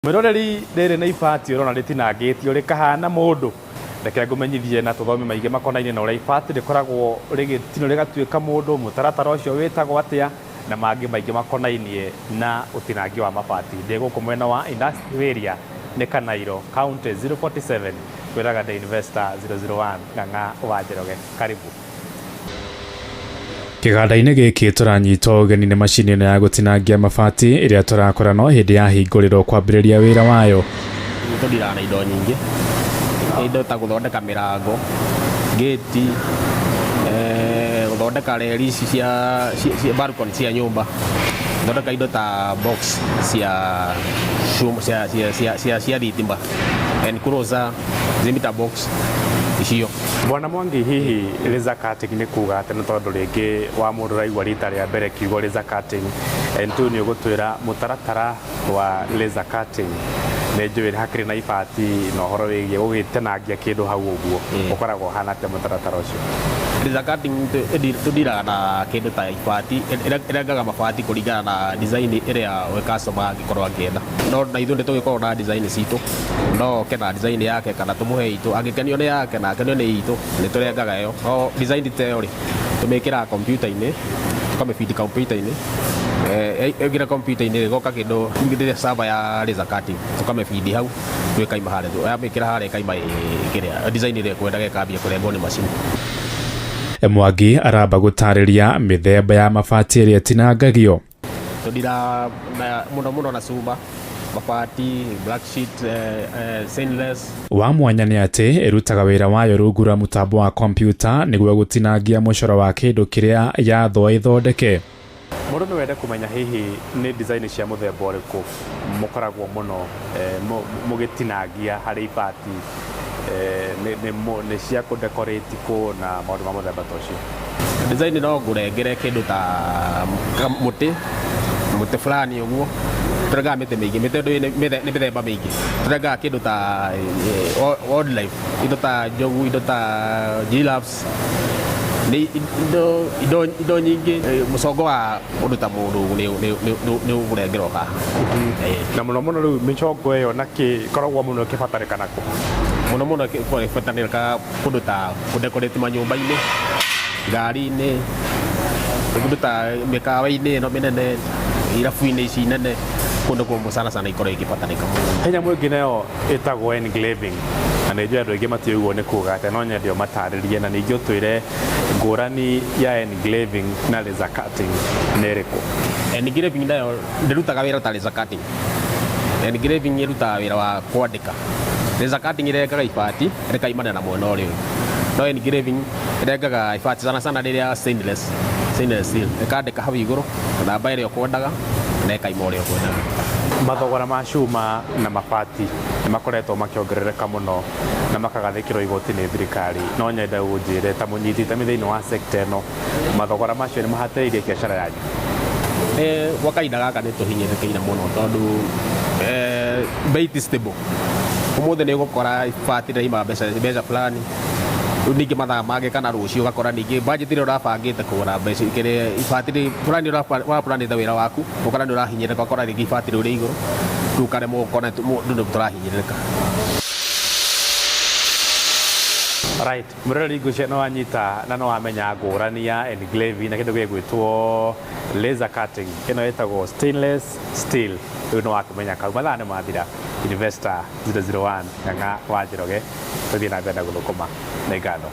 Mwiroreri riri ni ibati urona ritinangitio rikahana mundu reke ngumenyithie na tuthome maige makonaine na uria ibati rikoragwo rigitino rigatuika mundu mutaratara ucio witagwo atia na mangi maige makonainie na utinangi wa mabati ndiguku mwena wa industrial area ni Kanairo county 047 kwiraga the investor 001 ng'ang'a wanjeroge karibu. Kiganda-inĩ gĩkĩ tũranyitwo ũgeni nĩ macini ĩno ya gũtinangia mabati ĩrĩa tũrakora no hĩndĩ ya hingũrĩrwo kwambĩrĩria wĩra wayo. Tũthiraga na indo nyingĩ, indo ta gũthondeka mĩrango, gate, gũthondeka reri ici cia balcony cia nyũmba, gũthondeka indo ta box cia thitima, enclosure, limiter box icio. Bwana Mwangi, hihi laser cutting ni kuga atĩ nĩ tondũ rĩngĩ wa mũndũ raigua rita rĩa mbere kiugo laser cutting nĩ ũgũtwĩra mũtaratara wa laser cutting nĩ njũĩ hakĩrĩ na ibati na ũhoro wĩgiĩ gũgĩtinangia kĩndũ hau ũguo ũkoragwo hana atĩa mũtaratara ũcio? Laser cutting tũthiraga na kĩndũ ta ibati ĩrengaga mabati kũringana na design ĩrĩa customer angĩkorwo akĩenda, no na ithuĩ nĩtũgĩkorwo na design citũ, no kena design yake kana tũmũhe itũ, angĩkenio nĩ yake na akenio nĩ itũ nĩtũrengaga ĩyo. O design ta ĩyo rĩ tũmĩkĩraga kompiuta-inĩ, tũkamĩfeed kompiuta-inĩ, ĩngĩra kompiuta-inĩ gũka kĩndũ ngĩthĩre server ya laser cutting tũkamĩfeed hau twĩkaima harĩa, yamĩkĩra harĩa ĩkaima kĩrĩa design ĩrĩa kwendaga ĩkambia kũrengwo nĩ macini. Mwangi aramba gũtarĩria mĩthemba ya mabati ĩrĩa ĩtinangagio. Tũthira mũno na cuma, mabati, black sheet, stainless. Wa mwanya nĩ atĩ ĩrutaga wĩra wayo rungu rwa mũtambo wa kompiuta nĩguo gũtinangia mũcoro wa kĩndũ kĩrĩa yathwo ĩthondeke. Mũndũ no wende kũmenya hihi nĩ design cia mũthemba ũrĩkũ mũkoragwo mũno mũgĩtinangia harĩ ibati, nĩ cia kũdecorate kũ na maũndũ ma mũthemba ta ũcio? Design no ngũrengere kĩndũ ta mũtĩ fulani ũguo, tũrengaga mĩtĩ mĩingĩ, mĩtĩ nĩ mĩthemba mĩingĩ, tũrengaga kĩndũ ta wildlife, indo ta njogu, indo ta giraffes, nĩ indo nyingĩ, mũcongo wa ũndũ ta mũndũ nĩ ũgũrengerwo haha. Na mũno mũno rĩu mĩcongo ĩyo na kĩkoragwo mũno ĩkĩbatarĩkana kũ? Mũno mũno ĩbatarĩkana kũndũ ta kũdecorate manyũmba-inĩ, ngari-inĩ, kũndũ ta mĩkawa-inĩ ĩno mĩnene, irabu-inĩ ici nene, kũndũ kũmũ sana sana ikorwo igĩbatarĩka mũno. He nyamũ ĩngĩ nayo ĩtagwo engraving, na nĩ njũĩ andũ aingĩ matiũĩ ũguo nĩ kuga atĩ, no nyende ũmatarĩrie na ningĩ ũtwĩre ngũrani ya engraving na laser cutting nĩ ĩrĩkũ? Engraving nayo ndĩrutaga wĩra ta laser cutting. Engraving ĩrutaga wĩra wa kwandĩka. Laser cutting ĩrengaga ibati rĩkaimana na mwena ũrĩa ũngĩ, no engraving ĩrengaga ibati sana sana rĩrĩa stainless steel, ĩkandĩka hau igũrũ namba ĩrĩa ũkwendaga na ĩkaima ũrĩa ũkwendaga. Mathogora ma cuma na mabati nĩ makoretwo makĩongerereka mũno na makagathĩkĩrwo igoti nĩ thirikari, no nyende ũnjĩre ta mũnyitĩte thĩinĩ wa sector ĩno, mathogora macio nĩ mahatĩrĩirie biacara yanyu? Gwa kahinda gaka nĩ tũhinyĩrĩrĩkĩire mũno tondũ bei ti stable. Ũmũthĩ nĩ ũgũkora ibati rĩaima mbeca fulani, rĩu ningĩ mathaa mangĩ kana rũciũ ũgakora ningĩ budget ĩrĩa ũrabangĩte kũgũra mbeca ikĩrĩ ibati fulani ũraplanĩte wĩra waku ũkora nĩ ũrahinyĩrĩrĩka, ũkora rĩngĩ ibati rĩu rĩ igũrũ, rĩu karemwo ũkona nĩ tũrahinyĩrĩrĩka. Right, mũroreri ngũcia no wanyita na no wamenya ngũrani ya engraving na kĩndũ gĩgwĩtwo laser cutting, ĩno ĩtagwo stainless steel, rĩu no wakĩmenya kau. Mathaa nĩ mathira. Investor 001 ng'ang'a wanjeroge, tũthiĩ na mbere na gũthũkũma na ngatho.